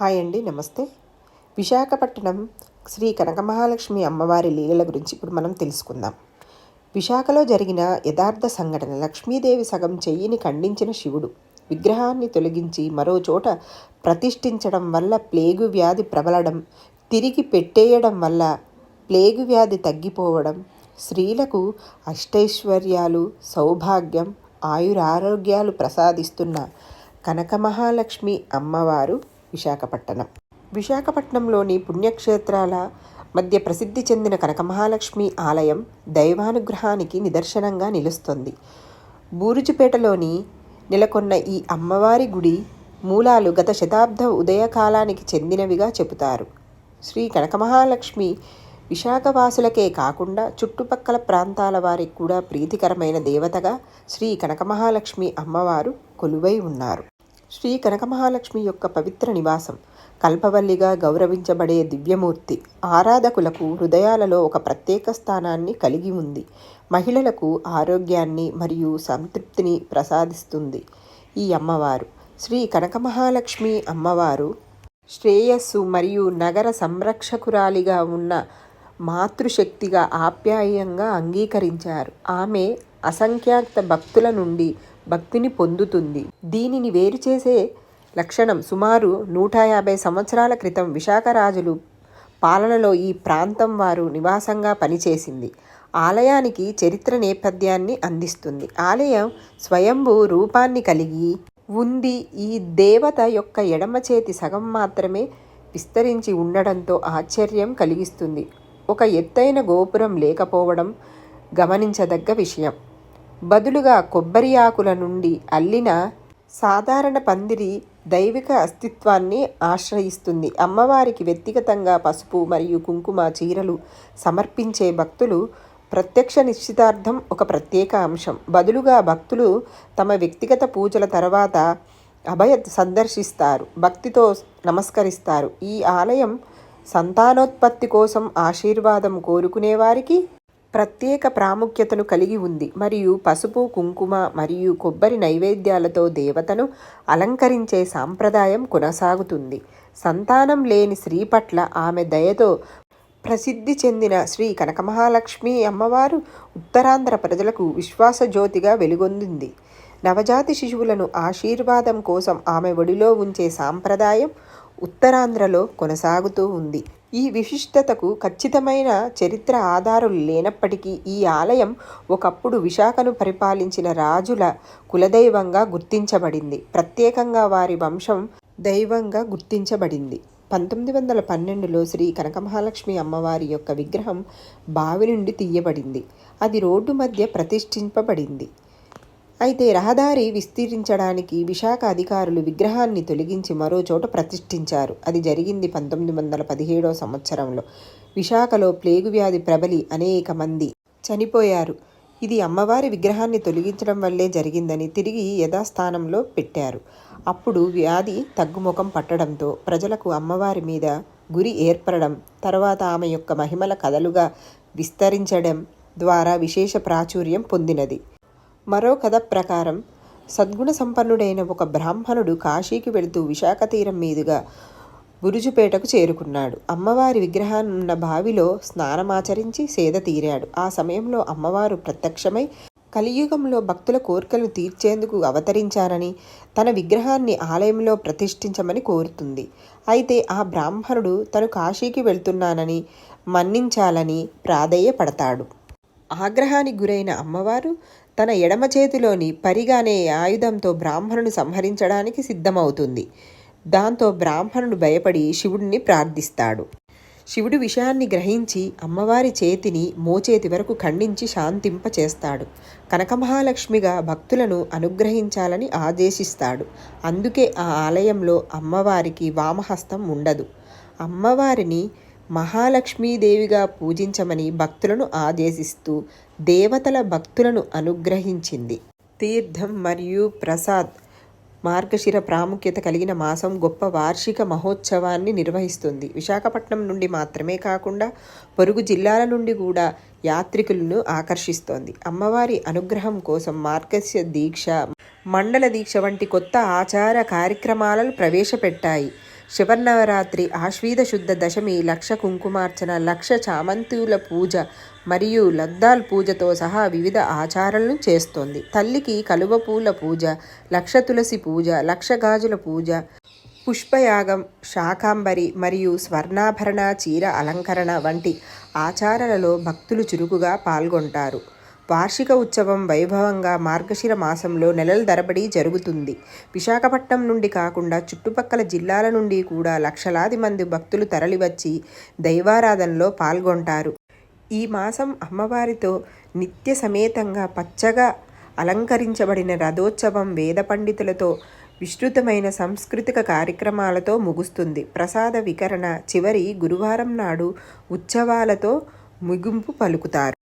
Hi అండి, నమస్తే. విశాఖపట్నం శ్రీ కనకమహాలక్ష్మి అమ్మవారి లీలల గురించి ఇప్పుడు మనం తెలుసుకుందాం. విశాఖలో జరిగిన యథార్థ సంఘటన. లక్ష్మీదేవి సగం చెయ్యిని ఖండించిన శివుడు విగ్రహాన్ని తొలగించి మరో చోట ప్రతిష్ఠించడం వల్ల ప్లేగు వ్యాధి ప్రబలడం, తిరిగి పెట్టేయడం వల్ల ప్లేగు వ్యాధి తగ్గిపోవడం, స్త్రీలకు అష్టైశ్వర్యాలు, సౌభాగ్యం, ఆయురారోగ్యాలు ప్రసాదిస్తున్న కనకమహాలక్ష్మి అమ్మవారు విశాఖపట్నంలోని పుణ్యక్షేత్రాల మధ్య ప్రసిద్ధి చెందిన కనకమహాలక్ష్మి ఆలయం దైవానుగ్రహానికి నిదర్శనంగా నిలుస్తుంది. బూరుజుపేటలోని నెలకొన్న ఈ అమ్మవారి గుడి మూలాలు గత శతాబ్ద ఉదయకాలానికి చెందినవిగా చెబుతారు. శ్రీ కనకమహాలక్ష్మి విశాఖవాసులకే కాకుండా చుట్టుపక్కల ప్రాంతాల వారికి కూడా ప్రీతికరమైన దేవతగా శ్రీ కనకమహాలక్ష్మి అమ్మవారు కొలువై ఉన్నారు. శ్రీ కనకమహాలక్ష్మి యొక్క పవిత్ర నివాసం, కల్పవల్లిగా గౌరవించబడే దివ్యమూర్తి ఆరాధకులకు హృదయాలలో ఒక ప్రత్యేక స్థానాన్ని కలిగి ఉంది. మహిళలకు ఆరోగ్యాన్ని మరియు సంతృప్తిని ప్రసాదిస్తుంది. ఈ అమ్మవారు శ్రీ కనకమహాలక్ష్మి అమ్మవారు శ్రేయస్సు మరియు నగర సంరక్షకురాలిగా ఉన్న మాతృశక్తిగా ఆప్యాయంగా అంగీకరించారు. ఆమె అసంఖ్యాత భక్తుల నుండి భక్తిని పొందుతుంది. దీనిని వేరు చేసే లక్షణం సుమారు 150 సంవత్సరాల క్రితం విశాఖ రాజులు పాలనలో ఈ ప్రాంతం వారు నివాసంగా పనిచేసింది. ఆలయానికి చరిత్ర నేపథ్యాన్ని అందిస్తుంది. ఆలయం స్వయంభూ రూపాన్ని కలిగి ఉంది. ఈ దేవత యొక్క ఎడమ చేతి సగం మాత్రమే విస్తరించి ఉండడంతో ఆశ్చర్యం కలిగిస్తుంది. ఒక ఎత్తైన గోపురం లేకపోవడం గమనించదగ్గ విషయం. బదులుగా కొబ్బరి ఆకుల నుండి అల్లిన సాధారణ పందిరి దైవిక అస్తిత్వాన్ని ఆశ్రయిస్తుంది. అమ్మవారికి వ్యక్తిగతంగా పసుపు మరియు కుంకుమ చీరలు సమర్పించే భక్తులు ప్రత్యక్ష నిశ్చితార్థం ఒక ప్రత్యేక అంశం. బదులుగా భక్తులు తమ వ్యక్తిగత పూజల తర్వాత అభయ సందర్శిస్తారు, భక్తితో నమస్కరిస్తారు. ఈ ఆలయం సంతానోత్పత్తి కోసం ఆశీర్వాదం కోరుకునే వారికి ప్రత్యేక ప్రాముఖ్యతను కలిగి ఉంది మరియు పసుపు, కుంకుమ మరియు కొబ్బరి నైవేద్యాలతో దేవతను అలంకరించే సాంప్రదాయం కొనసాగుతుంది. సంతానం లేని స్త్రీ పట్ల ఆమె దయతో ప్రసిద్ధి చెందిన శ్రీ కనకమహాలక్ష్మి అమ్మవారు ఉత్తరాంధ్ర ప్రజలకు విశ్వాస జ్యోతిగా వెలుగొందింది. నవజాతి శిశువులను ఆశీర్వాదం కోసం ఆమె ఒడిలో ఉంచే సాంప్రదాయం ఉత్తరాంధ్రలో కొనసాగుతూ ఉంది. ఈ విశిష్టతకు ఖచ్చితమైన చరిత్ర ఆధారాలు లేనప్పటికీ ఈ ఆలయం ఒకప్పుడు విశాఖను పరిపాలించిన రాజుల కులదైవంగా గుర్తించబడింది. ప్రత్యేకంగా వారి వంశం దైవంగా గుర్తించబడింది. 1912లో శ్రీ కనకమహాలక్ష్మి అమ్మవారి యొక్క విగ్రహం బావి నుండి తీయబడింది. అది రోడ్డు మధ్య ప్రతిష్ఠింపబడింది. అయితే రహదారి విస్తరించడానికి విశాఖ అధికారులు విగ్రహాన్ని తొలగించి మరో చోట ప్రతిష్ఠించారు. అది జరిగింది 1917 సంవత్సరంలో. విశాఖలో ప్లేగు వ్యాధి ప్రబలి అనేక మంది చనిపోయారు. ఇది అమ్మవారి విగ్రహాన్ని తొలగించడం వల్లే జరిగిందని తిరిగి యథాస్థానంలో పెట్టారు. అప్పుడు వ్యాధి తగ్గుముఖం పట్టడంతో ప్రజలకు అమ్మవారి మీద గురి ఏర్పడడం, తర్వాత ఆమె యొక్క మహిమల కథలుగా విస్తరించడం ద్వారా విశేష ప్రాచుర్యం పొందినది. మరో కథ ప్రకారం సద్గుణ సంపన్నుడైన ఒక బ్రాహ్మణుడు కాశీకి వెళుతూ విశాఖ తీరం మీదుగా బురుజుపేటకు చేరుకున్నాడు. అమ్మవారి విగ్రహాన్నున్న బావిలో స్నానమాచరించి సేద తీరాడు. ఆ సమయంలో అమ్మవారు ప్రత్యక్షమై కలియుగంలో భక్తుల కోరికలను తీర్చేందుకు అవతరించానని, తన విగ్రహాన్ని ఆలయంలో ప్రతిష్ఠించమని కోరుతుంది. అయితే ఆ బ్రాహ్మణుడు తను కాశీకి వెళ్తున్నానని మన్నించాలని ప్రాధేయపడతాడు. ఆగ్రహానికి గురైన అమ్మవారు తన ఎడమ చేతిలోని పరిగానే ఆయుధంతో బ్రాహ్మణుని సంహరించడానికి సిద్ధమవుతుంది. దాంతో బ్రాహ్మణుడు భయపడి శివుడిని ప్రార్థిస్తాడు. శివుడు విషయాన్ని గ్రహించి అమ్మవారి చేతిని మోచేతి వరకు ఖండించి శాంతింప చేస్తాడు. కనకమహాలక్ష్మిగా భక్తులను అనుగ్రహించాలని ఆదేశిస్తాడు. అందుకే ఆ ఆలయంలో అమ్మవారికి వామహస్తం ఉండదు. అమ్మవారిని మహాలక్ష్మీదేవిగా పూజించమని భక్తులను ఆదేశిస్తూ దేవతల భక్తులను అనుగ్రహించింది. తీర్థం మరియు ప్రసాద్ మార్గశిర ప్రాముఖ్యత కలిగిన మాసం గొప్ప వార్షిక మహోత్సవాన్ని నిర్వహిస్తుంది. విశాఖపట్నం నుండి మాత్రమే కాకుండా పొరుగు జిల్లాల నుండి కూడా యాత్రికులను ఆకర్షిస్తోంది. అమ్మవారి అనుగ్రహం కోసం మార్గశిర దీక్ష, మండల దీక్ష వంటి కొత్త ఆచార కార్యక్రమాలను ప్రవేశపెట్టాయి. శివనవరాత్రి ఆశ్వీజ శుద్ధ దశమి లక్ష కుంకుమార్చన, లక్ష చామంతుల పూజ మరియు లద్దాల్ పూజతో సహా వివిధ ఆచారాలను చేస్తోంది. తల్లికి కలువ పూల పూజ, లక్ష తులసి పూజ, లక్ష గాజుల పూజ, పుష్పయాగం, శాకాంబరి మరియు స్వర్ణాభరణ చీర అలంకరణ వంటి ఆచారాలలో భక్తులు చురుకుగా పాల్గొంటారు. వార్షిక ఉత్సవం వైభవంగా మార్గశిర మాసంలో నెలల తరబడి జరుగుతుంది. విశాఖపట్నం నుండి కాకుండా చుట్టుపక్కల జిల్లాల నుండి కూడా లక్షలాది మంది భక్తులు తరలివచ్చి దైవారాధనలో పాల్గొంటారు. ఈ మాసం అమ్మవారితో నిత్య సమేతంగా పచ్చగా అలంకరించబడిన రథోత్సవం వేద పండితులతో విస్తృతమైన సాంస్కృతిక కార్యక్రమాలతో ముగుస్తుంది. ప్రసాద వికరణ చివరి గురువారం నాడు ఉత్సవాలతో ముగింపు పలుకుతారు.